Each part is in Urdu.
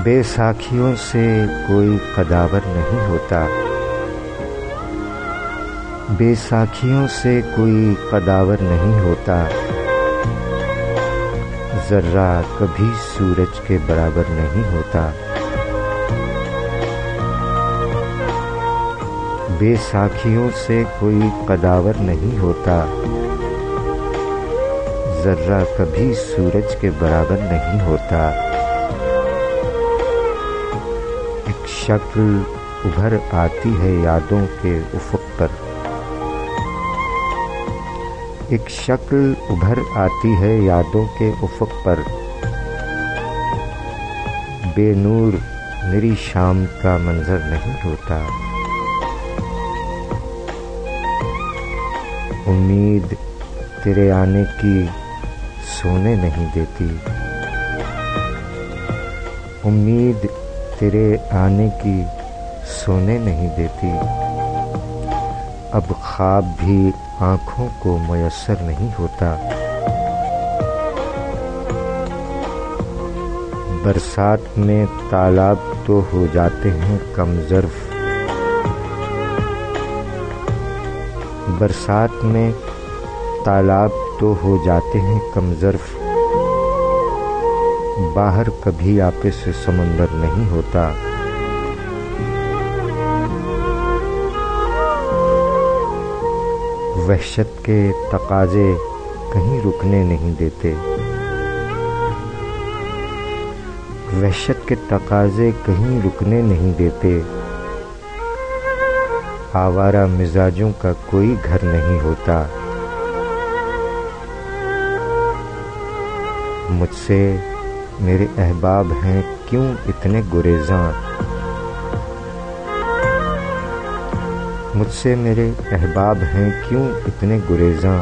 بے ساکھیوں سے کوئی قداور نہیں ہوتا، بے ساکھیوں سے کوئی قداور نہیں ہوتا، ذرہ کبھی سورج کے برابر نہیں ہوتا، بے ساکھیوں سے کوئی قداور نہیں ہوتا، ذرہ کبھی سورج کے برابر نہیں ہوتا۔ ایک شکل ابھر آتی ہے یادوں کے افق پر، ایک شکل ابھر آتی ہے یادوں کے افق پر، بے نور میری شام کا منظر نہیں ہوتا، امید تیرے آنے کی سونے نہیں دیتی، امید تیرے آنے کی سونے نہیں دیتی، اب خواب بھی آنکھوں کو میسر نہیں ہوتا، برسات میں تالاب تو ہو جاتے ہیں کم ظرف، برسات میں تالاب تو ہو جاتے ہیں کم ظرف، باہر کبھی آپے سے سمندر نہیں ہوتا، وحشت کے تقاضے کہیں رکنے نہیں دیتے، وحشت کے تقاضے کہیں رکنے نہیں دیتے، آوارہ مزاجوں کا کوئی گھر نہیں ہوتا، مجھ سے میرے احباب ہیں کیوں اتنے گریزاں، مجھ سے میرے احباب ہیں کیوں اتنے گریزاں،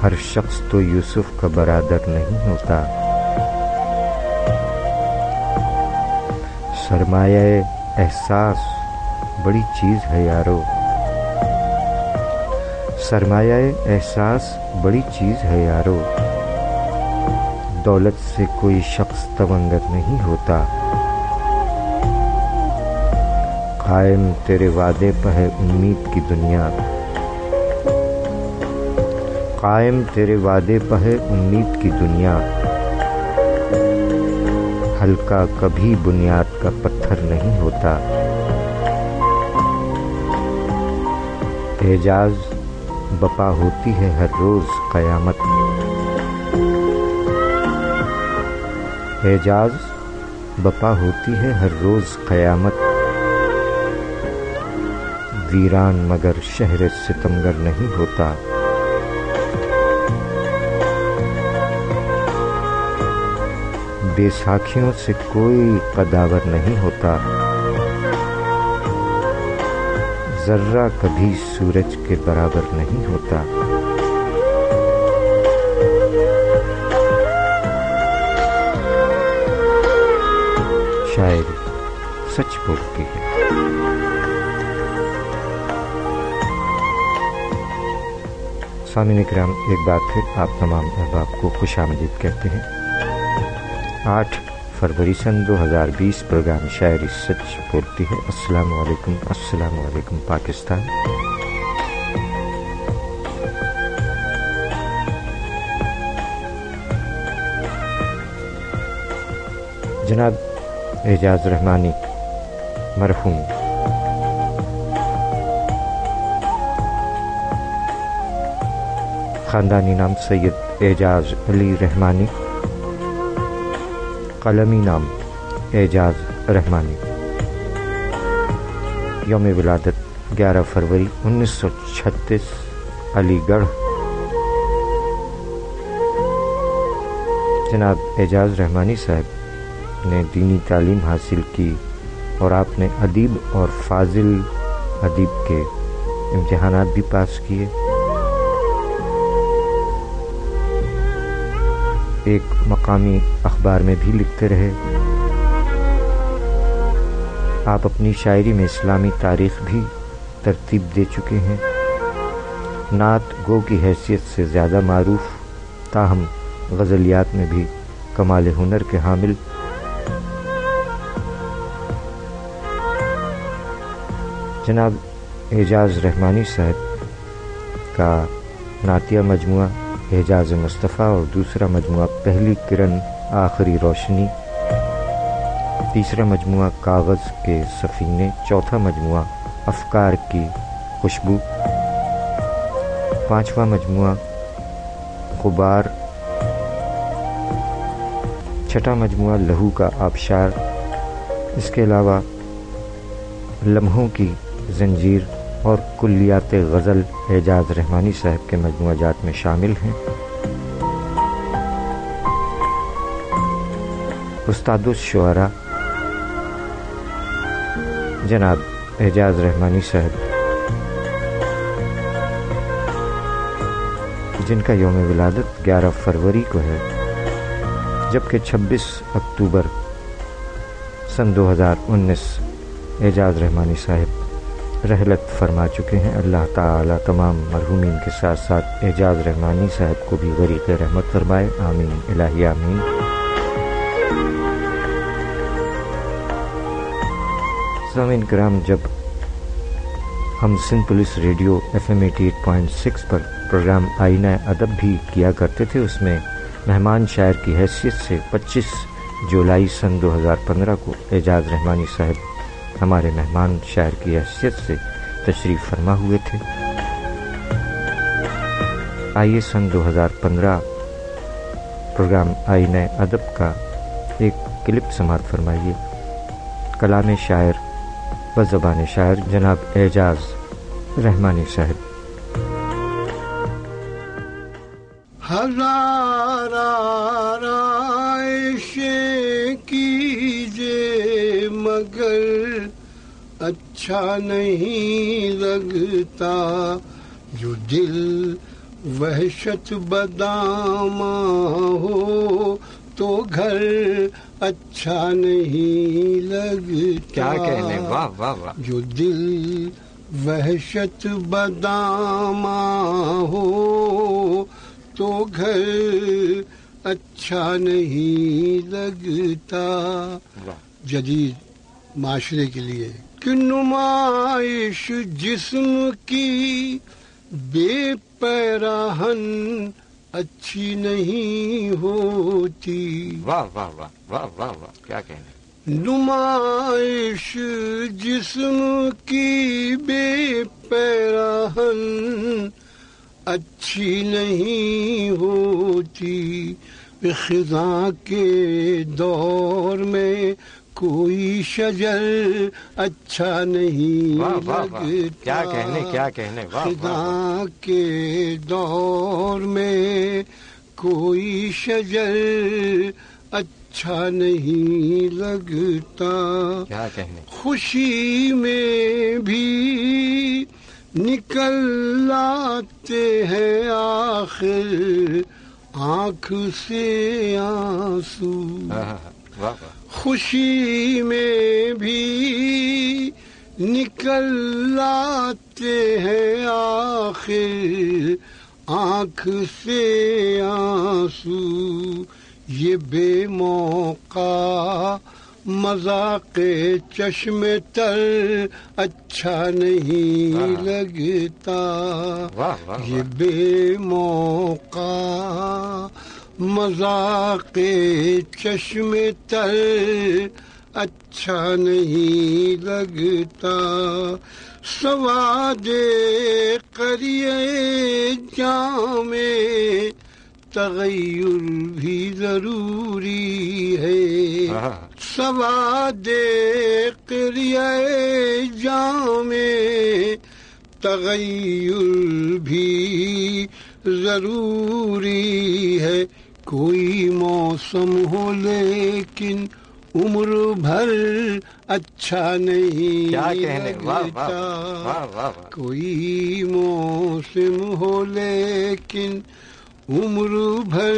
ہر شخص تو یوسف کا برادر نہیں ہوتا، سرمایہ احساس بڑی چیز ہے یارو، سرمایہ احساس بڑی چیز ہے یارو، دولت سے کوئی شخص تونگر نہیں ہوتا، قائم تیرے وعدے پہ ہے امید کی دنیا، قائم تیرے وعدے پہ ہے امید کی دنیا، ہلکا کبھی بنیاد کا پتھر نہیں ہوتا، اعجاز بپا ہوتی ہے ہر روز قیامت، اعجاز بپا ہوتی ہے ہر روز قیامت، ویران مگر شہر ستمگر نہیں ہوتا، بے ساکھیوں سے کوئی قداور نہیں ہوتا، ذرہ کبھی سورج کے برابر نہیں ہوتا۔ شاعری سچ بولتی ہے۔ سامعین کرام، ایک بار پھر آپ تمام احباب کو خوش آمدید کہتے ہیں۔ 8 فروری سن 2020 پروگرام شاعری سچ بولتی ہے۔ السلام علیکم، السلام علیکم پاکستان۔ جناب اعجاز رحمانی مرحوم خاندانی نام سید اعجاز علی رحمانی، قلمی نام اعجاز رحمانی، یوم ولادت 11 فروری 1936 علی گڑھ۔ جناب اعجاز رحمانی صاحب نے دینی تعلیم حاصل کی اور آپ نے ادیب اور فاضل ادیب کے امتحانات بھی پاس کیے۔ ایک مقامی اخبار میں بھی لکھتے رہے۔ آپ اپنی شاعری میں اسلامی تاریخ بھی ترتیب دے چکے ہیں۔ نعت گو کی حیثیت سے زیادہ معروف، تاہم غزلیات میں بھی کمال ہنر کے حامل جناب اعجاز رحمانی صاحب کا نعتیہ مجموعہ اعجاز مصطفیٰ اور دوسرا مجموعہ پہلی کرن آخری روشنی، تیسرا مجموعہ کاغذ کے سفینے، چوتھا مجموعہ افکار کی خوشبو، پانچواں مجموعہ غبار، چھٹا مجموعہ لہو کا آبشار، اس کے علاوہ لمحوں کی زنجیر اور کلیات غزل اعجاز رحمانی صاحب کے مجموعہ جات میں شامل ہیں۔ استاد الشعراء جناب اعجاز رحمانی صاحب، جن کا یوم ولادت 11 فروری کو ہے، جبکہ 26 اکتوبر سن 2019 اعجاز رحمانی صاحب رحلت فرما چکے ہیں۔ اللہ تعالی تمام مرحومین کے ساتھ ساتھ اعجاز رحمانی صاحب کو بھی غریق رحمت فرمائے، آمین الہی آمین۔ سامعین کرام، جب ہم سندھ پولیس ریڈیو FM 88.6 پر پروگرام آئینہ ادب بھی کیا کرتے تھے، اس میں مہمان شاعر کی حیثیت سے 25 جولائی سن 2015 کو اعجاز رحمانی صاحب ہمارے مہمان شاعر کی حیثیت سے تشریف فرما ہوئے تھے۔ آئیے سن 2015 پروگرام آئینہ ادب کا ایک کلپ سماعت فرمائیے۔ کلام شاعر و زبان شاعر جناب اعجاز رحمانی صاحب۔ ہزار آرائشیں کیجے مگر اچھا نہیں لگتا، جو دل وحشت بدامہ ہو تو گھر اچھا نہیں لگتا۔ کیا کہنے، واہ واہ واہ۔ جو دل وحشت بدامہ ہو تو گھر اچھا نہیں لگتا۔ جدید معاشرے کے لیے کہ نمائش جسم کی بے پیراہن اچھی نہیں ہوتی۔ واہ واہ واہ واہ واہ واہ، کیا کہنے۔ نمائش جسم کی بے پیراہن اچھی نہیں ہوتی، خزاں کے دور میں کوئی شجر اچھا نہیں لگتا۔ کیا کہنے، کیا کہنے، خزاں کے دور میں کوئی شجر اچھا نہیں لگتا۔ کیا کہنے۔ خوشی میں بھی نکل آتے ہیں آخر آنکھ سے آنسو۔ خوشی میں بھی نکل آتے ہیں آخر آنکھ سے آنسو۔ یہ بے موقع مذاق چشم تر اچھا نہیں لگتا۔ یہ بے موقع مذاق چشم تر اچھا نہیں لگتا۔ سواد قریے جام تغیر بھی ضروری ہے۔ سواد قریے جام تغیر بھی ضروری ہے۔ کوئی موسم ہو لیکن عمر بھر اچھا نہیں لگتا۔ کوئی موسم ہو لیکن عمر بھر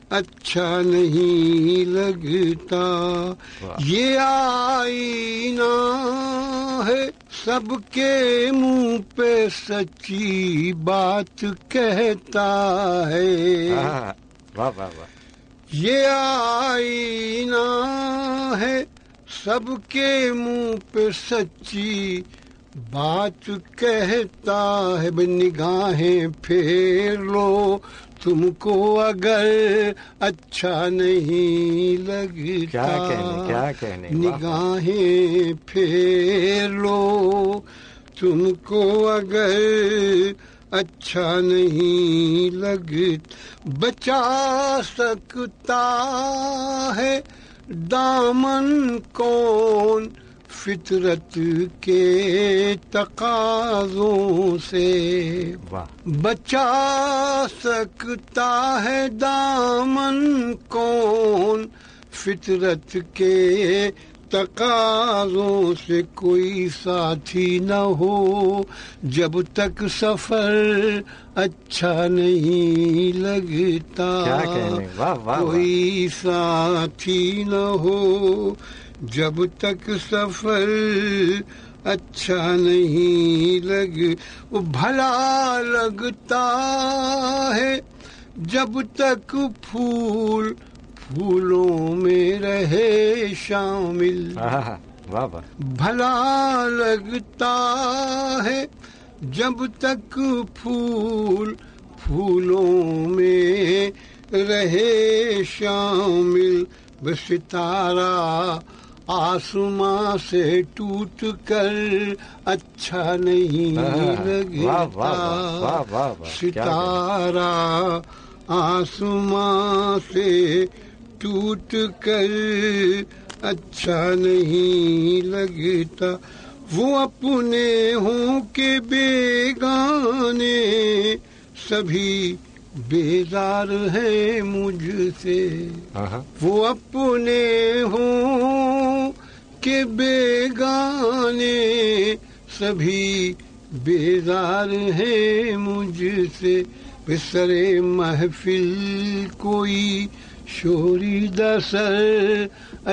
اچھا نہیں لگتا۔ یہ آئینہ ہے سب کے منہ پہ سچی بات کہتا ہے۔ یہ آئینہ ہے سب کے منہ پہ سچی بات کہتا ہے نگاہیں پھیر لو تم کو اگر اچھا نہیں لگتا. کیا کہنے نگاہیں پھیر لو تم کو اگر اچھا نہیں لگتا. بچا سکتا ہے دامن کون فطرت کے تقاضوں سے. بچا سکتا ہے دامن کون فطرت کے تقاضوں سے. کوئی ساتھی نہ ہو جب تک سفر اچھا نہیں لگتا. کوئی ساتھی نہ ہو جب تک سفر اچھا نہیں بھلا لگتا ہے جب تک پھولوں میں رہے شامل. بھلا لگتا ہے جب تک پھولوں میں رہے شامل. بس ستارہ آسماں سے ٹوٹ کر اچھا نہیں لگتا. ستارہ آسماں سے ٹوٹ کر اچھا نہیں لگتا. وہ اپنے ہوں کہ بیگانے سبھی بیزار ہے مجھ سے. وہ اپنے ہوں کہ بیگانے سبھی بیزار ہے مجھ سے. بسرے محفل کوئی شوریدہ سر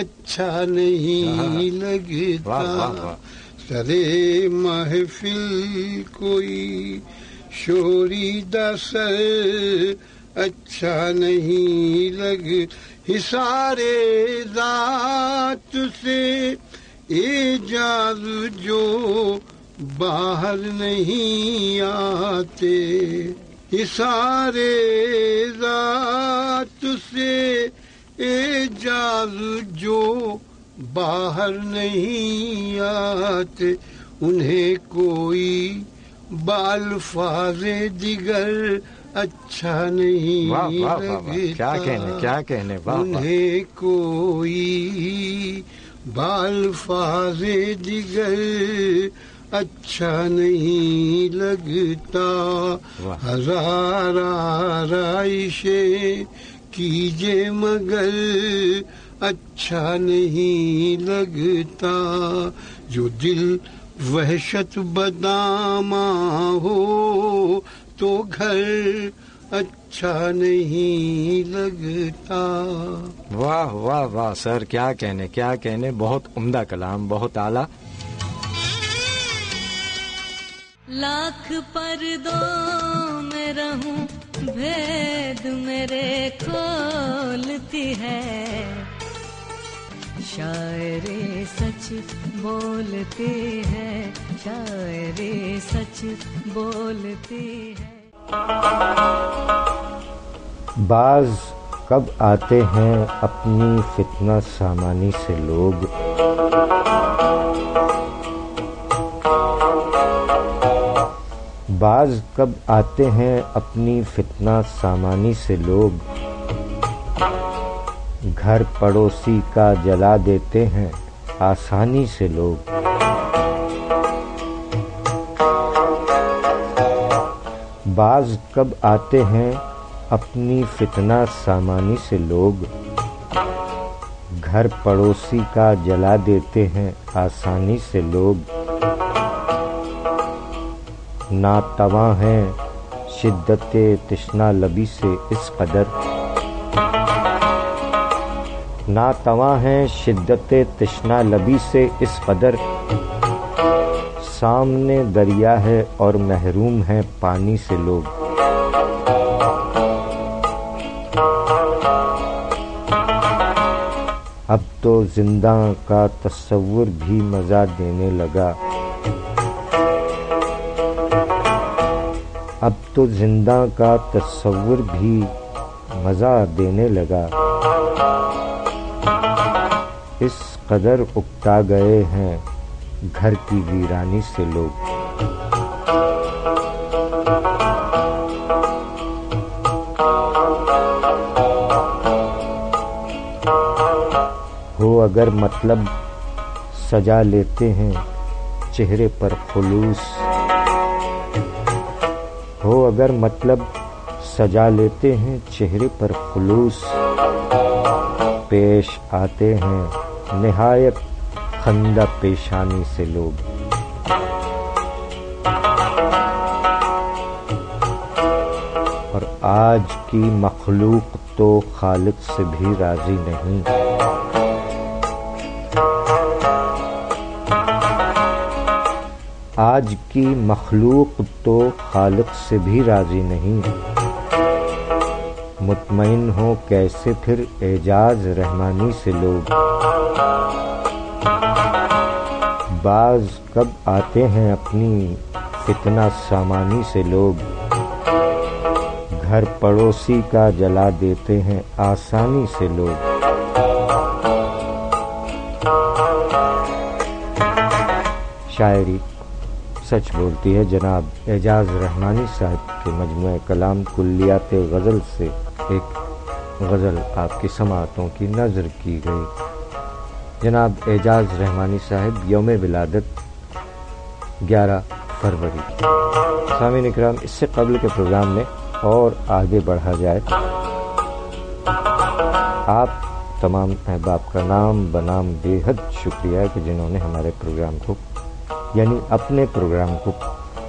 اچھا نہیں لگتا. سرے محفل کوئی شوریدہ سر اچھا نہیں حصارِ ذات سے اعجاز جو باہر نہیں آتے. حصارِ ذات سے اعجاز جو باہر نہیں آتے. انہیں کوئی بالفاظ دیگر اچھا نہیں لگتا. کیا کہنے انہیں کوئی بالفاظ دیگر اچھا نہیں لگتا. ہزار آرائشیں کیجے مگر اچھا نہیں لگتا. جو دل وحشت بداماں ہو تو گھر اچھا نہیں لگتا. واہ واہ واہ سر، کیا کہنے. بہت عمدہ کلام، بہت اعلیٰ. لاکھ پردوں میں رہوں بھید میرے کھولتی ہے. شاعری سچ بولتی ہے، شاعری سچ بولتی ہے. بعض کب آتے ہیں اپنی فتنہ سامانی سے لوگ، بعض کب آتے ہیں اپنی فتنہ سامانی سے لوگ، گھر پڑوسی کا جلا دیتے ہیں آسانی سے لوگ. بعض کب آتے ہیں اپنی فتنہ سامانی سے لوگ، گھر پڑوسی کا جلا دیتے ہیں آسانی سے لوگ. ناتواں ہیں شدت تشنا لبی سے اس قدر، ناتواں ہیں شدت تشنا لبی سے اس قدر، سامنے دریا ہے اور محروم ہیں پانی سے لوگ. اب تو زندہ کا تصور بھی مزہ دینے لگا، اب تو زندہ کا تصور بھی مزہ دینے لگا، اس قدر اکتا گئے ہیں گھر کی ویرانی سے لوگ۔ ہو اگر مطلب سجا لیتے ہیں چہرے پر خلوص، ہو اگر مطلب سجا لیتے ہیں چہرے پر خلوص، پیش آتے ہیں نہایت خندہ پیشانی سے لوگ۔ اور آج کی مخلوق تو خالق سے بھی راضی نہیں، آج کی مخلوق تو خالق سے بھی راضی نہیں، مطمئن ہو کیسے پھر اعجاز رحمانی سے لوگ۔ بعض کب آتے ہیں اپنی فتنہ سامانی سے لوگ، گھر پڑوسی کا جلا دیتے ہیں آسانی سے لوگ۔ شاعری سچ بولتی ہے جناب اعجاز رحمانی صاحب کے مجموعہ کلام کلیات غزل سے ایک غزل آپ کی سماعتوں کی نظر کی گئی۔ جناب اعجاز رحمانی صاحب یوم ولادت 11 فروری۔ سامعین اکرام، اس سے قبل کے پروگرام میں اور آگے بڑھا جائے، آپ تمام احباب کا نام بنام بے حد شکریہ کہ جنہوں نے ہمارے پروگرام کو، یعنی اپنے پروگرام کو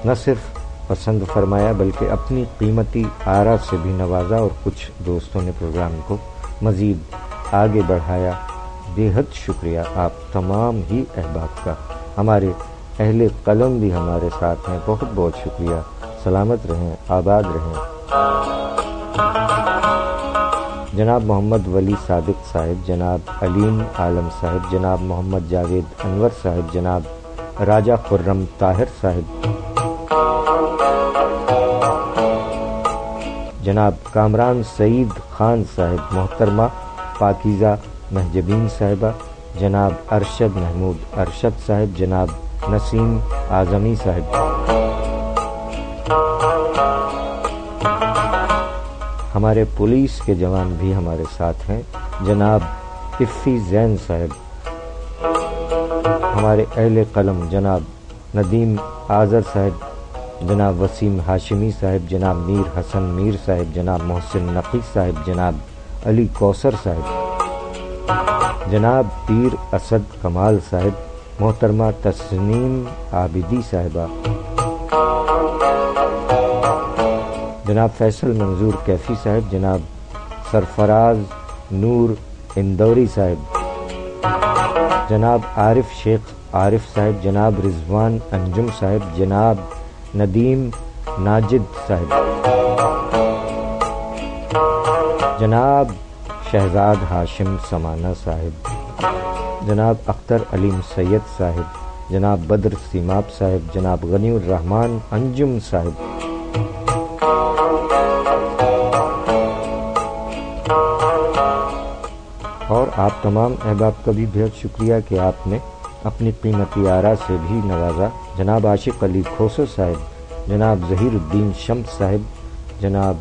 نہ صرف پسند فرمایا بلکہ اپنی قیمتی آرا سے بھی نوازا، اور کچھ دوستوں نے پروگرام کو مزید آگے بڑھایا۔ بے حد شکریہ آپ تمام ہی احباب کا۔ ہمارے اہل قلم بھی ہمارے ساتھ ہیں، بہت بہت شکریہ۔ سلامت رہیں، آباد رہیں۔ جناب محمد ولی صادق صاحب، جناب علیم عالم صاحب، جناب محمد جاوید انور صاحب، جناب راجہ خرم طاہر صاحب، جناب کامران سعید خان صاحب، محترمہ پاکیزہ مہجبین صاحبہ، جناب ارشد محمود ارشد صاحب، جناب نسیم اعظمی صاحب، ہمارے پولیس کے جوان بھی ہمارے ساتھ ہیں، جناب افی زین صاحب، ہمارے اہل قلم جناب ندیم آذر صاحب، جناب وسیم ہاشمی صاحب، جناب میر حسن میر صاحب، جناب محسن نقی صاحب، جناب علی کوثر صاحب، جناب پیر اسد کمال صاحب، محترمہ تسنیم عابدی صاحبہ، جناب فیصل منظور کیفی صاحب، جناب سرفراز نور اندوری صاحب، جناب عارف شیخ عارف صاحب، جناب رضوان انجم صاحب، جناب ندیم ناجد صاحب، جناب شہزاد ہاشم سمانہ صاحب، جناب اختر علیم سید صاحب، جناب بدر سیماب صاحب، جناب غنی الرحمن انجم صاحب، اور آپ تمام احباب کا بھی بہت شکریہ کہ آپ نے اپنی قیمتی آرا سے بھی نوازا۔ جناب عاشق علی کھوسو صاحب، جناب ظہیر الدین شمس صاحب، جناب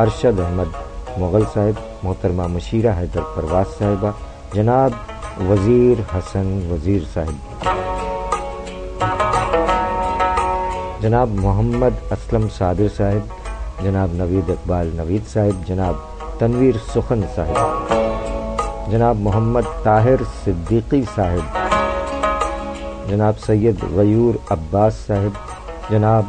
ارشد احمد مغل صاحب، محترمہ مشیرہ حیدر پرواز صاحبہ، جناب وزیر حسن وزیر صاحب، جناب محمد اسلم صابر صاحب، جناب نوید اقبال نوید صاحب، جناب تنویر سخن صاحب، جناب محمد طاہر صدیقی صاحب، جناب سید غیور عباس صاحب، جناب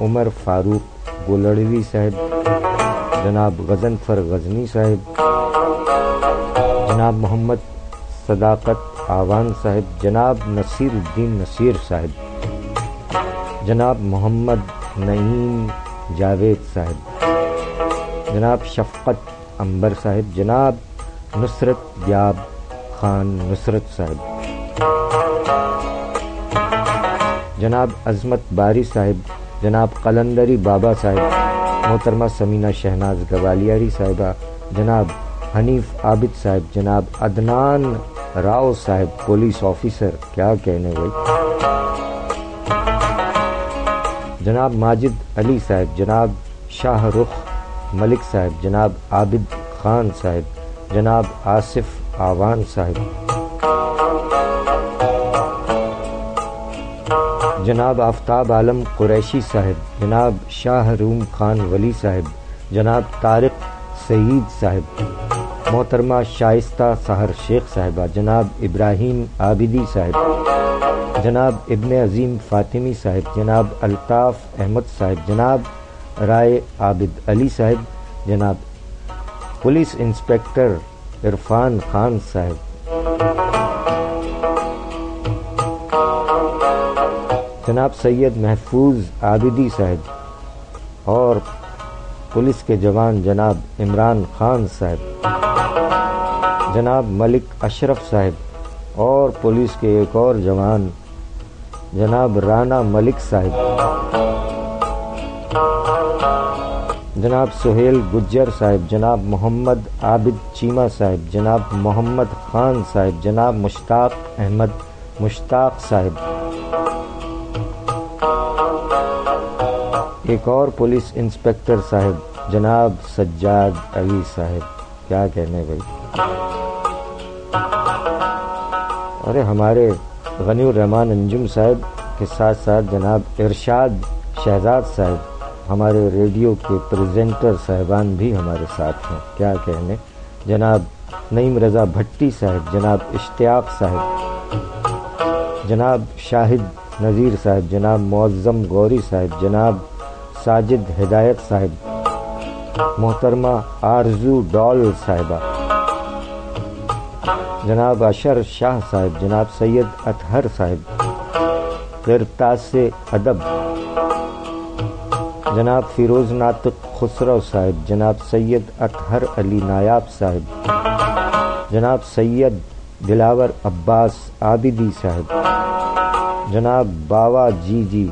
عمر فاروق گولڑوی صاحب، جناب غضنفر غزنی صاحب، جناب محمد صداقت آوان صاحب، جناب نصیر الدین نصیر صاحب، جناب محمد نعیم جاوید صاحب، جناب شفقت انبر صاحب، جناب نصرت یاب خان نصرت صاحب، جناب عظمت باری صاحب، جناب قلندری بابا صاحب، محترمہ سمینہ شہناز گوالیاری صاحبہ، جناب حنیف عابد صاحب، جناب عدنان راؤ صاحب پولیس آفیسر، کیا کہنے بھائی، جناب ماجد علی صاحب، جناب شاہ رخ ملک صاحب، جناب عابد خان صاحب، جناب آصف آوان صاحب، جناب آفتاب عالم قریشی صاحب، جناب شاہ روم خان ولی صاحب، جناب طارق سعید صاحب، محترمہ شائستہ سحر شیخ صاحبہ، جناب ابراہیم عابدی صاحب، جناب ابن عظیم فاطمی صاحب، جناب الطاف احمد صاحب، جناب رائے عابد علی صاحب، جناب پولیس انسپکٹر عرفان خان صاحب، جناب سید محفوظ عابدی صاحب اور پولیس کے جوان جناب عمران خان صاحب، جناب ملک اشرف صاحب اور پولیس کے ایک اور جوان جناب رانا ملک صاحب، جناب سہیل گجر صاحب، جناب محمد عابد چیمہ صاحب، جناب محمد خان صاحب، جناب مشتاق احمد مشتاق صاحب، ایک اور پولیس انسپکٹر صاحب جناب سجاد علی صاحب، کیا کہنے بھائی، ارے ہمارے غنی الرحمان انجم صاحب کے ساتھ ساتھ جناب ارشاد شہزاد صاحب، ہمارے ریڈیو کے پریزنٹر صاحبان بھی ہمارے ساتھ ہیں، کیا کہنے، جناب نعیم رضا بھٹی صاحب، جناب اشتیاق صاحب، جناب شاہد نذیر صاحب، جناب معظم غوری صاحب، جناب ساجد ہدایت صاحب، محترمہ آرزو ڈول صاحبہ، جناب اشر شاہ صاحب، جناب سید اطہر صاحب قرطاس ادب، جناب فیروز ناطق خسرو صاحب، جناب سید اطہر علی نایاب صاحب، جناب سید دلاور عباس عابدی صاحب، جناب باوا جی،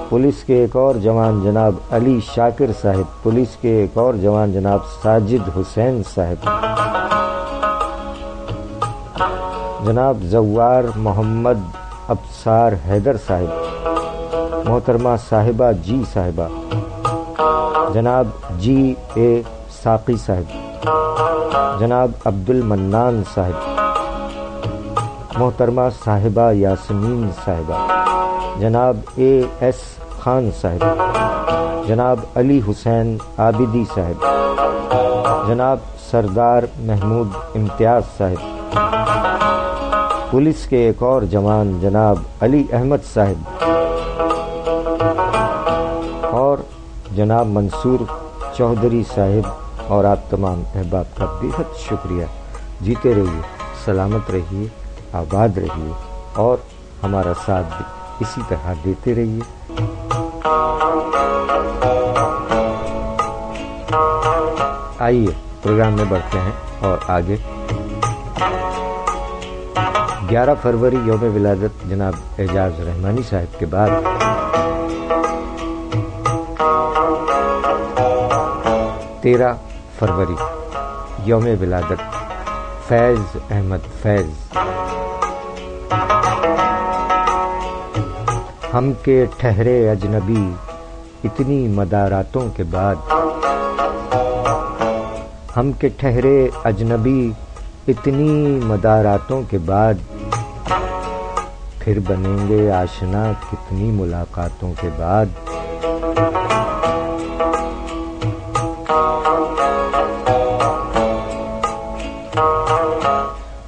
پولیس کے ایک اور جوان جناب علی شاکر صاحب، پولیس کے ایک اور جوان جناب ساجد حسین صاحب، جناب زوار محمد ابصار حیدر صاحب، محترمہ صاحبہ جی صاحبہ، جناب جی اے ساقی صاحب، جناب عبد المنان صاحب، محترمہ صاحبہ یاسمین صاحبہ، جناب اے ایس خان صاحب، جناب علی حسین عابدی صاحب، جناب سردار محمود امتیاز صاحب، پولیس کے ایک اور جوان جناب علی احمد صاحب اور جناب منصور چودھری صاحب، اور آپ تمام احباب کا بہت شکریہ۔ جیتے رہیے، سلامت رہیے، آباد رہیے اور ہمارا ساتھ اسی طرح دیتے رہیے۔ آئیے پروگرام میں بڑھتے ہیں اور آگے 11 فروری یوم ولادت جناب اعجاز رحمانی صاحب کے بعد 13 فروری یوم ولادت فیض احمد فیض، ہم کے ٹھہرے اجنبی اتنی مداراتوں کے بعد، ہم کے ٹھہرے اجنبی اتنی مداراتوں کے بعد، پھر بنیں گے آشنا کتنی ملاقاتوں کے بعد،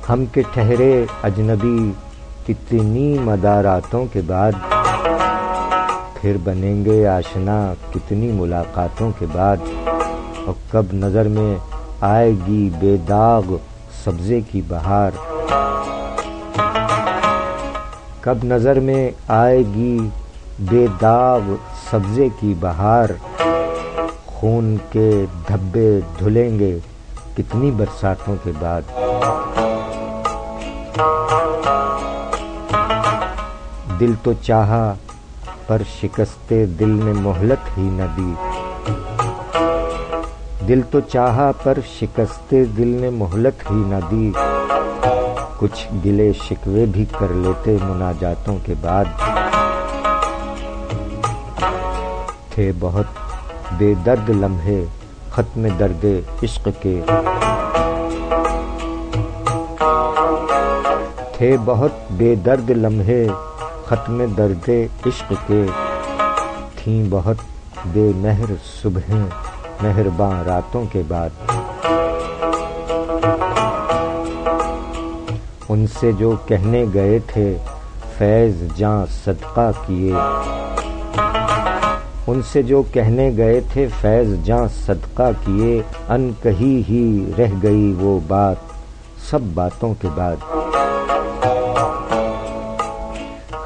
ہم کے ٹھہرے اجنبی اتنی مداراتوں کے بعد، پھر بنیں گے آشنا کتنی ملاقاتوں کے بعد، اور کب نظر میں آئے گی بے داغ سبزے کی بہار، کب نظر میں آئے گی بے داغ سبزے کی بہار، خون کے دھبے دھلیں گے کتنی برساتوں کے بعد، دل تو چاہا پر شکستے دل نے مہلت ہی نہ دی، دل تو چاہا پر شکستے دل نے مہلت ہی نہ دی، کچھ گلے شکوے بھی کر لیتے مناجاتوں کے بعد، تھے بہت بے درد لمحے ختم درد عشق کے، تھے بہت بے درد لمحے ختم درد عشق کے، تھیں بہت بے مہر صبحیں مہرباں راتوں کے بعد، ان سے جو کہنے گئے تھے فیض جاں صدقہ کیے، ان سے جو کہنے گئے تھے فیض جاں صدقہ کیے، ان کہی ہی رہ گئی وہ بات سب باتوں کے بعد،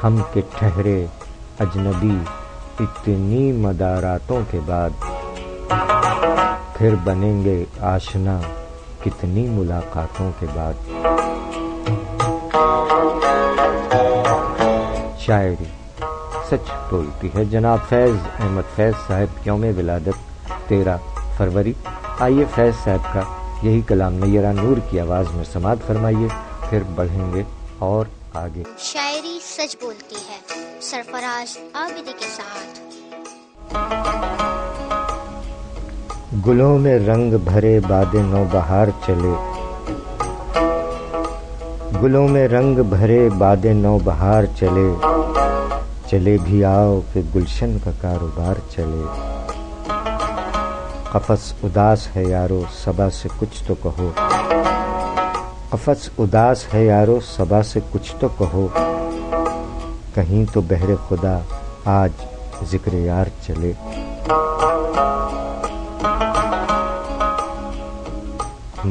ہم کے ٹھہرے اجنبی اتنی مداراتوں کے بعد، پھر بنیں گے آشنا کتنی ملاقاتوں کے بعد۔ شاعری سچ بولتی ہے۔ جناب فیض احمد فیض صاحب یوم ولادت 13 فروری۔ آئیے فیض صاحب کا یہی کلام نیرہ نور کی آواز میں سماعت فرمائیے، پھر بڑھیں گے اور آگے۔ شاعری سچ بولتی ہے، سرفراز عابدی کے ساتھ۔ گلوں میں رنگ بھرے باد نو بہار چلے، گلوں میں رنگ بھرے باد نو بہار چلے، چلے بھی آؤ کہ گلشن کا کاروبار چلے، قفس اداس ہے یارو صبا سے کچھ تو کہو، قفس اداس ہے یارو صبا سے کچھ تو کہو، کہیں تو بہر خدا آج ذکر یار چلے۔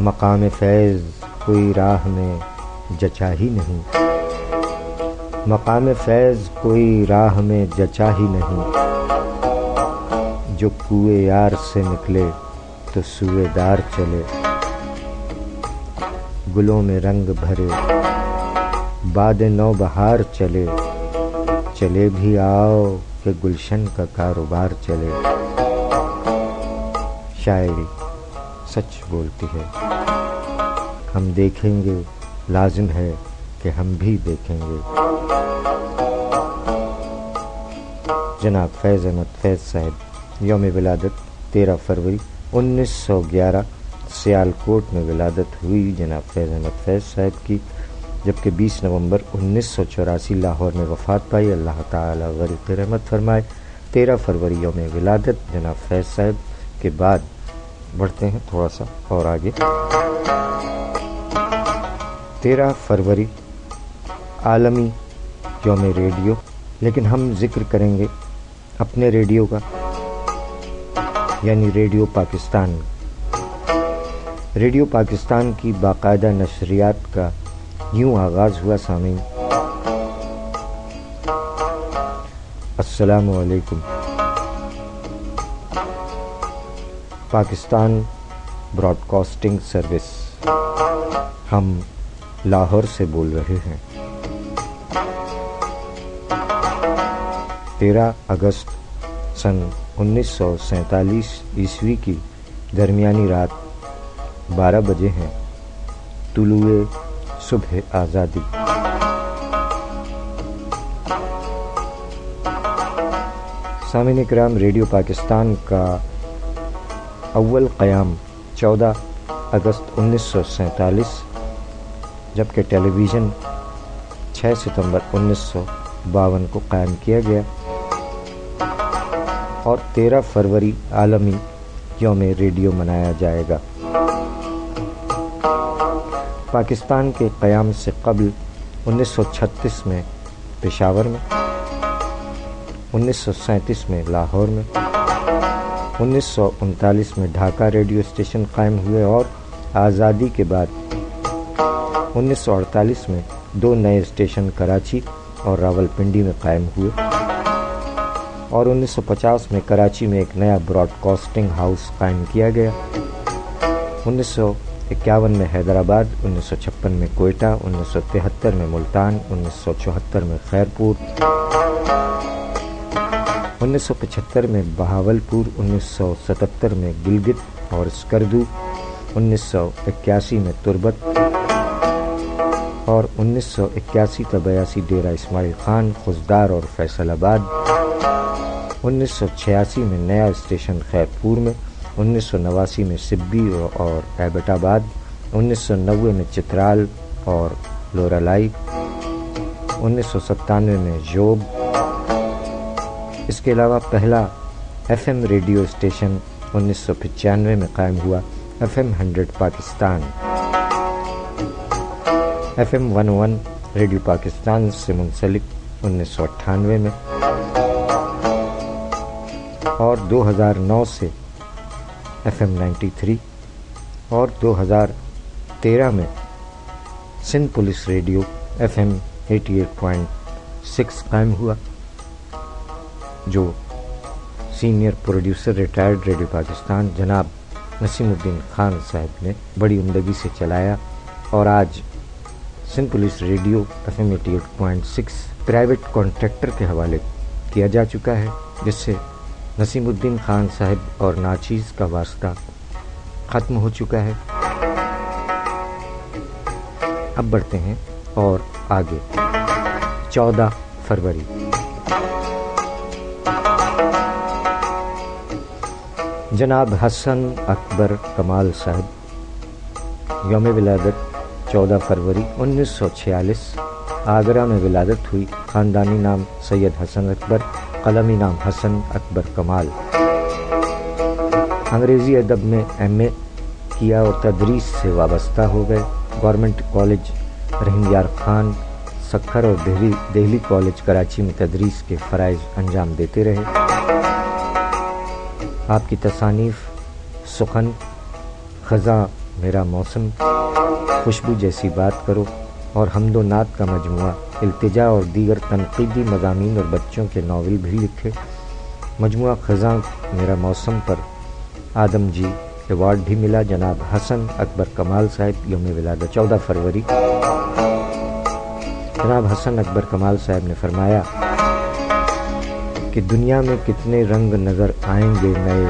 مقام فیض کوئی راہ میں جچا ہی نہیں، مقام فیض کوئی راہ میں جچا ہی نہیں، جو کوئے یار سے نکلے تو سوئے دار چلے، گلوں میں رنگ بھرے باد نو بہار چلے، چلے بھی آؤ کہ گلشن کا کاروبار چلے۔ شاعری سچ بولتی ہے، ہم دیکھیں گے لازم ہے کہ ہم بھی دیکھیں گے۔ جناب فیض احمد فیض صاحب یوم ولادت 13 فروری 1911 سیالکوٹ میں ولادت ہوئی جناب فیض احمد فیض صاحب کی، جبکہ 20 نومبر 1984 لاہور میں وفات پائی، اللہ تعالی غریق رحمت فرمائے۔ 13 فروری یوم ولادت جناب فیض صاحب کے بعد بڑھتے ہیں تھوڑا سا اور آگے۔ 13 فروری عالمی یوم ریڈیو، لیکن ہم ذکر کریں گے اپنے ریڈیو کا، یعنی ریڈیو پاکستان۔ ریڈیو پاکستان کی باقاعدہ نشریات کا یوں آغاز ہوا۔ سامعین السلام علیکم، پاکستان براڈ کاسٹنگ سروس، ہم لاہور سے بول رہے ہیں۔ 13 اگست سن 1947 عیسوی کی درمیانی رات 12 بجے ہیں، طلوع صبح آزادی۔ سامعین کرام، ریڈیو پاکستان کا اول قیام 14 اگست 1947، جبکہ ٹیلی ویژن 6 ستمبر 1952 کو قائم کیا گیا، اور 13 فروری عالمی یوم ریڈیو منایا جائے گا۔ پاکستان کے قیام سے قبل 1936 میں پشاور میں، 1937 میں لاہور میں، 1939 میں ڈھاکہ ریڈیو اسٹیشن قائم ہوئے، اور آزادی کے بعد 1948 میں 2 نئے اسٹیشن کراچی اور راولپنڈی میں قائم ہوئے، اور 1950 میں کراچی میں ایک نیا براڈ کاسٹنگ ہاؤس قائم کیا گیا۔ 1951 میں حیدرآباد، 1956 میں کوئٹہ، 1973 میں ملتان، 1974 میں خیرپور، 1975 میں بہاولپور، 1977 میں گلگت اور اسکردو، 1981 میں تربت اور 1981 تا 82 ڈیرہ اسماعیل خان، خزدار اور فیصل آباد، 1986 میں نیا اسٹیشن خیرپور میں، 1989 میں سبی اور ایبٹ آباد، 1990 میں چترال اور لورالائی، 1997 میں جوب۔ اس کے علاوہ پہلا ایف ایم ریڈیو اسٹیشن 1995 میں قائم ہوا، F M 100 Pakistan. F M 101 radio Pakistan سے منسلک 1998 میں، اور 2009 سے ایف ایم 93 اور 2013 میں Sindh police radio F M 88.6 قائم ہوا، جو senior producer retired radio Pakistan جناب نسیم الدین خان صاحب نے بڑی عمدگی سے چلایا، اور آج Sindh police radio F M 88.6 private contractor کے حوالے کیا جا چکا ہے، جس سے نسیم الدین خان صاحب اور ناچیز کا واسطہ ختم ہو چکا ہے۔ اب بڑھتے ہیں اور آگے۔ 14 فروری جناب حسن اکبر کمال صاحب، یوم ولادت 14 فروری 1946، آگرہ میں ولادت ہوئی، خاندانی نام سید حسن اکبر، قلمی نام حسن اکبر کمال۔ انگریزی ادب میں ایم اے کیا اور تدریس سے وابستہ ہو گئے۔ گورنمنٹ کالج رحیم یار خان سکھر اور دہلی کالج کراچی میں تدریس کے فرائض انجام دیتے رہے۔ آپ کی تصانیف سخن، خزاں میرا موسم، خوشبو جیسی بات کرو اور حمد و نعت کا مجموعہ، التجا اور دیگر تنقیدی مضامین اور بچوں کے ناول بھی لکھے۔ مجموعہ خزاں میرا موسم پر آدم جی ایوارڈ بھی ملا۔ جناب حسن اکبر کمال صاحب، یوم ولادت 14 فروری۔ جناب حسن اکبر کمال صاحب نے فرمایا کہ دنیا میں کتنے رنگ نظر آئیں گے نئے،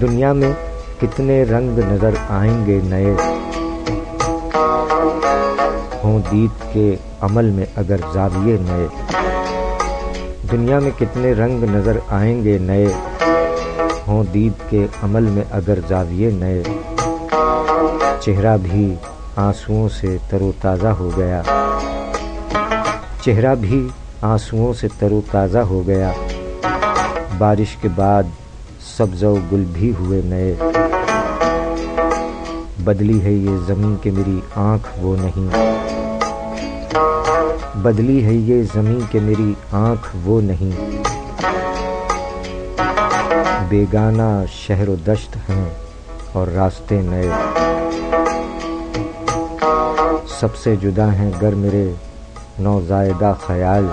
دنیا میں کتنے رنگ نظر آئیں گے نئے، ہوں دید کے عمل میں اگر زاویے نئے، دنیا میں کتنے رنگ نظر آئیں گے نئے، ہوں دید کے عمل میں اگر زاویے نئے، چہرہ بھی آنسوؤں سے تر و تازہ ہو گیا، چہرہ بھی آنسوؤں سے تر و تازہ ہو گیا، بارش کے بعد سبز و گل بھی ہوئے نئے، بدلی ہے یہ زمین کہ میری آنکھ وہ نہیں، بدلی ہے یہ زمین کہ میری آنکھ وہ نہیں، بیگانہ شہر و دشت ہیں اور راستے نئے، سب سے جدا ہیں گر میرے نوزائیدہ خیال،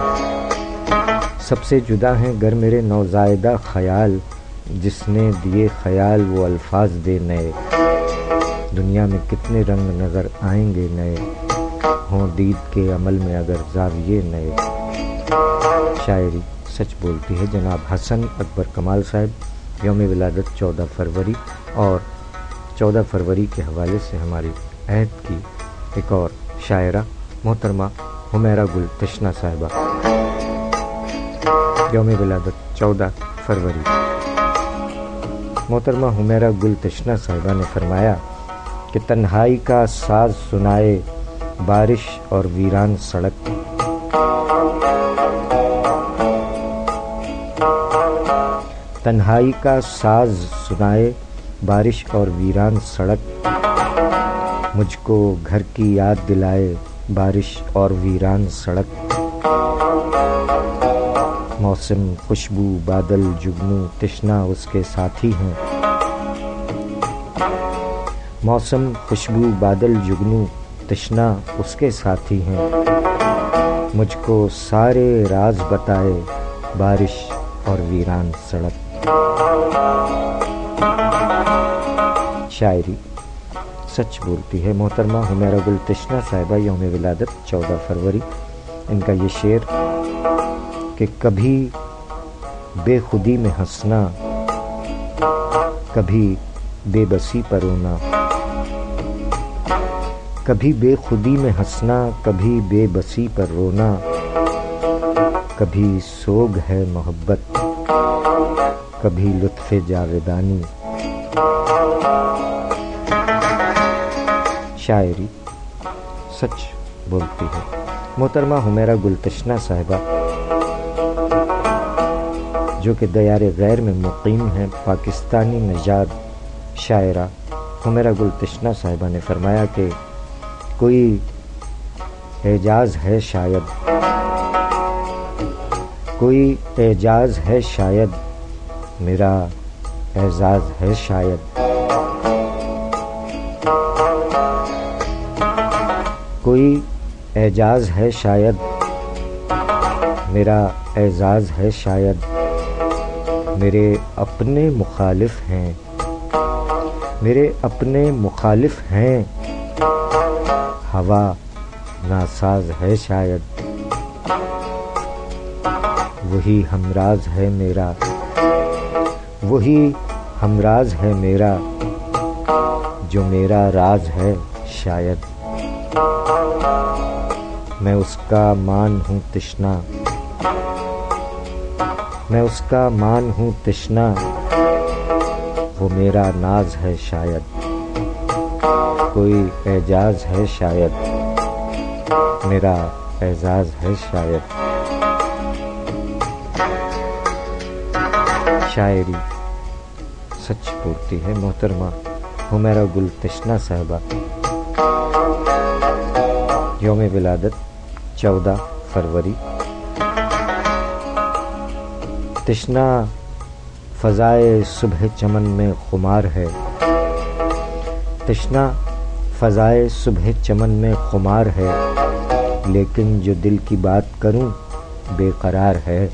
سب سے جدا ہیں گر میرے نوزائیدہ خیال، جس نے دیے خیال وہ الفاظ دے نئے، دنیا میں کتنے رنگ نظر آئیں گے نئے، ہوں دید کے عمل میں اگر زاویے نئے۔ شاعری سچ بولتی ہے۔ جناب حسن اکبر کمال صاحب، یوم ولادت 14 فروری، اور 14 فروری کے حوالے سے ہماری عہد کی ایک اور شاعرہ محترمہ حمیرہ گل تشنا صاحبہ، یوم ولادت 14 فروری۔ محترمہ حمیرہ گل تشنا صاحبہ نے فرمایا کہ تنہائی کا ساز سنائے بارش اور ویران سڑک، تنہائی کا ساز سنائے بارش اور ویران سڑک، مجھ کو گھر کی یاد دلائے بارش اور ویران سڑک، موسم خوشبو بادل جگنو تشنا اس کے ساتھی ہیں، موسم خوشبو بادل جگنو تشنا اس کے ساتھی ہیں، مجھ کو سارے راز بتائے بارش اور ویران سڑک۔ شاعری سچ بولتی ہے۔ محترمہ حمیرہ گل تشنا صاحبہ، یوم ولادت 14 فروری۔ ان کا یہ شعر کہ کبھی بے خودی میں ہنسنا، کبھی بے بسی پر رونا، کبھی بے خودی میں ہنسنا، کبھی بے بسی پر رونا، کبھی سوگ ہے محبت، کبھی لطف جاویدانی۔ شاعری سچ بولتی ہے۔ محترمہ حمیرہ گلتشنہ صاحبہ جو کہ دیار غیر میں مقیم ہیں، پاکستانی نژاد شاعرہ حمیرہ گلتشنہ صاحبہ نے فرمایا کہ کوئی اعجاز ہے شاید، کوئی اعجاز ہے شاید، میرا اعزاز ہے شاید، کوئی اعجاز ہے شاید، میرا اعزاز ہے شاید، میرے اپنے مخالف ہیں، میرے اپنے مخالف ہیں، ہوا ناساز ہے شاید، وہی ہمراز ہے میرا، وہی ہمراز ہے میرا، جو میرا راز ہے شاید، میں اس کا مان ہوں تشنا، میں اس کا مان ہوں تشنا، وہ میرا ناز ہے شاید، کوئی اعجاز ہے شاید، میرا اعزاز ہے شاید۔ شاعری سچ بولتی ہے۔ محترمہ حمیرہ گلتشنہ صاحبہ یوم ولادت 14 فروری۔ تشنا فضائے صبح چمن میں خمار ہے، تشنا فضائے صبح چمن میں خمار ہے، لیکن جو دل کی بات کروں بے قرار ہے،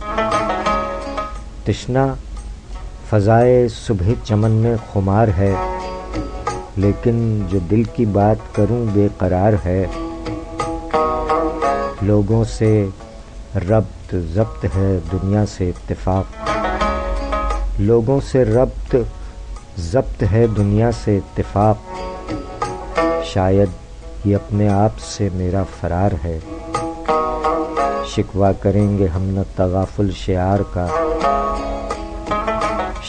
تشنا فضائے صبح چمن میں خمار ہے، لیکن جو دل کی بات کروں بے قرار ہے، لوگوں سے ربط ضبط ہے دنیا سے اتفاق، لوگوں سے ربط ضبط ہے دنیا سے اتفاق، شاید یہ اپنے آپ سے میرا فرار ہے، شکوہ کریں گے ہم نہ تغافل شعار کا،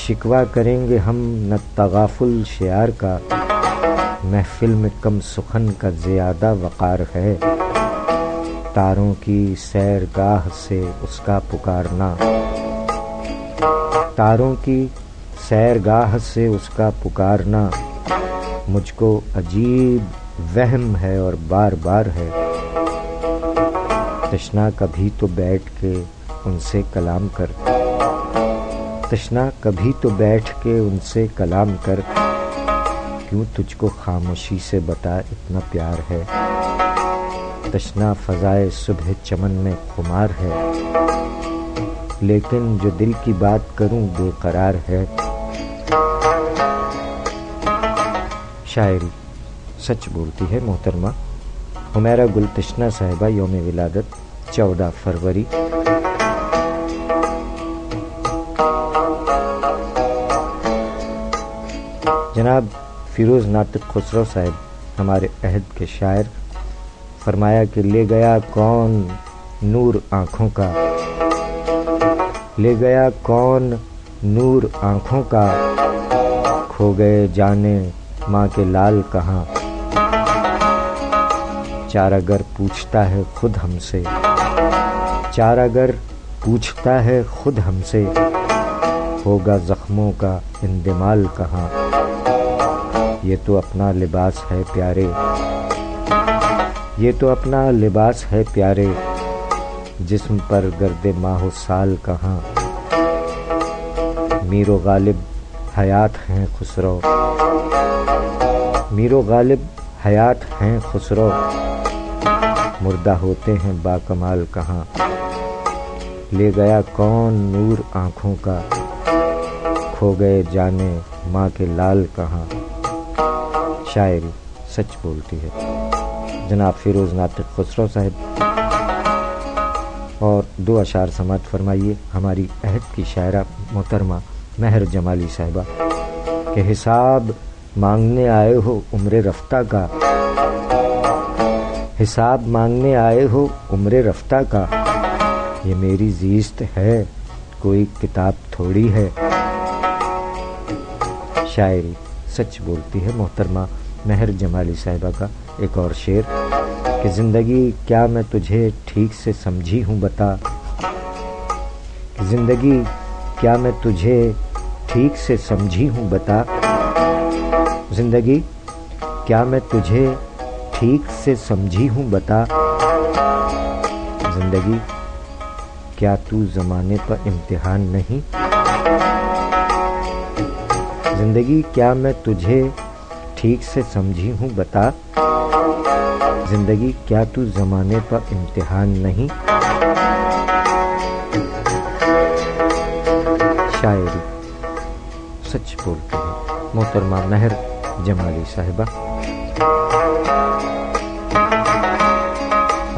شکوہ کریں گے ہم نہ تغافل شعار کا، محفل میں کم سخن کا زیادہ وقار ہے، تاروں کی سیر گاہ سے اس کا پکارنا، تاروں کی سیر گاہ سے اس کا پکارنا، مجھ کو عجیب وہم ہے اور بار بار ہے، تشنا کبھی تو بیٹھ کے ان سے کلام کر، تشنا کبھی تو بیٹھ کے ان سے کلام کر، کیوں تجھ کو خاموشی سے بتا اتنا پیار ہے، تشنا فضائے صبح چمن میں خمار ہے، لیکن جو دل کی بات کروں بے قرار ہے۔ شاعری سچ بولتی ہے۔ محترمہ حمیرہ گلتشنہ صاحبہ یوم ولادت 14 فروری۔ جناب فیروز ناطق خسرو صاحب ہمارے عہد کے شاعر، فرمایا کہ لے گیا کون نور آنکھوں کا، لے گیا کون نور آنکھوں کا، کھو گئے جانے ماں کے لال کہاں، چارہ گر پوچھتا ہے خود ہم سے، چارہ گر پوچھتا ہے خود ہم سے، ہوگا زخموں کا اندمال کہاں، یہ تو اپنا لباس ہے پیارے، یہ تو اپنا لباس ہے پیارے، جسم پر گرد ماہ و سال کہاں، میر و غالب حیات ہیں خسرو، میر و غالب حیات ہیں خسرو، مردہ ہوتے ہیں باکمال کہاں، لے گیا کون نور آنکھوں کا، کھو گئے جانے ماں کے لال کہاں۔ شاعری سچ بولتی ہے۔ جناب فیروز ناطق خسرو صاحب اور 2 اشعار سماعت فرمائیے ہماری عہد کی شاعرہ محترمہ مہر جمالی صاحبہ کہ حساب مانگنے آئے ہو عمر رفتہ کا، حساب مانگنے آئے ہو عمر رفتہ کا، یہ میری زیست ہے کوئی کتاب تھوڑی ہے۔ شاعری سچ بولتی ہے محترمہ مہر جمالی صاحبہ کا ایک اور شعر کہ زندگی کیا میں تجھے ٹھیک سے سمجھی ہوں بتا، کہ زندگی کیا میں تجھے ٹھیک سے سمجھی ہوں بتا، زندگی کیا میں تجھے ٹھیک سے سمجھی ہوں بتا، زندگی کیا تو زمانے پر امتحان نہیں، زندگی کیا میں تجھے ٹھیک سے سمجھی ہوں بتا، زندگی کیا تو زمانے پر امتحان نہیں۔ شاعری سچ بولتے ہیں محترمہ مہر جمالی صاحبہ۔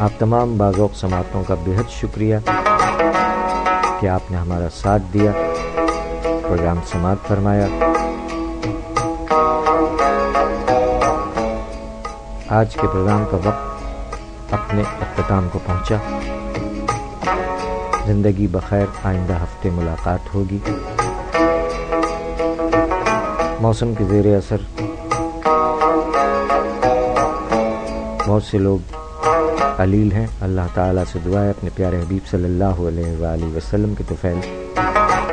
آپ تمام باذوق سماعتوں کا بہت شکریہ کہ آپ نے ہمارا ساتھ دیا، پروگرام سماعت فرمایا۔ آج کے پروگرام کا وقت اپنے اختتام کو پہنچا۔ زندگی بخیر، آئندہ ہفتے ملاقات ہوگی۔ موسم کے زیر اثر بہت سے لوگ علیل ہیں، اللہ تعالیٰ سے دعا ہے اپنے پیارے حبیب صلی اللہ علیہ وآلہ وسلم کے طفیل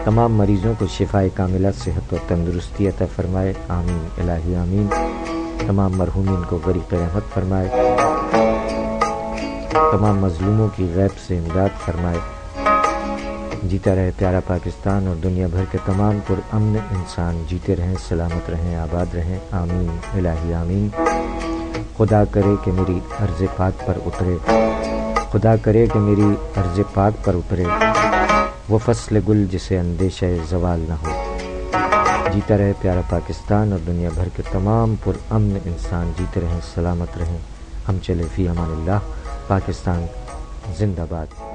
تمام مریضوں کو شفائے کاملہ، صحت و تندرستی عطا فرمائے، آمین الہی آمین۔ تمام مرحومین کو غریق رحمت فرمائے، تمام مظلوموں کی غیب سے امداد فرمائے۔ جیتا رہے پیارا پاکستان اور دنیا بھر کے تمام پرامن انسان جیتے رہیں، سلامت رہیں، آباد رہیں، آمین الہی آمین۔ خدا کرے کہ میری عرض پاک پر اترے، خدا کرے کہ میری عرض پاک پر اترے وہ فصل گل جسے اندیشہ زوال نہ ہو۔ جیتا رہے پیارا پاکستان اور دنیا بھر کے تمام پرامن انسان جیتے رہیں، سلامت رہیں۔ ہم چلے فی امان اللہ۔ پاکستان زندہ باد۔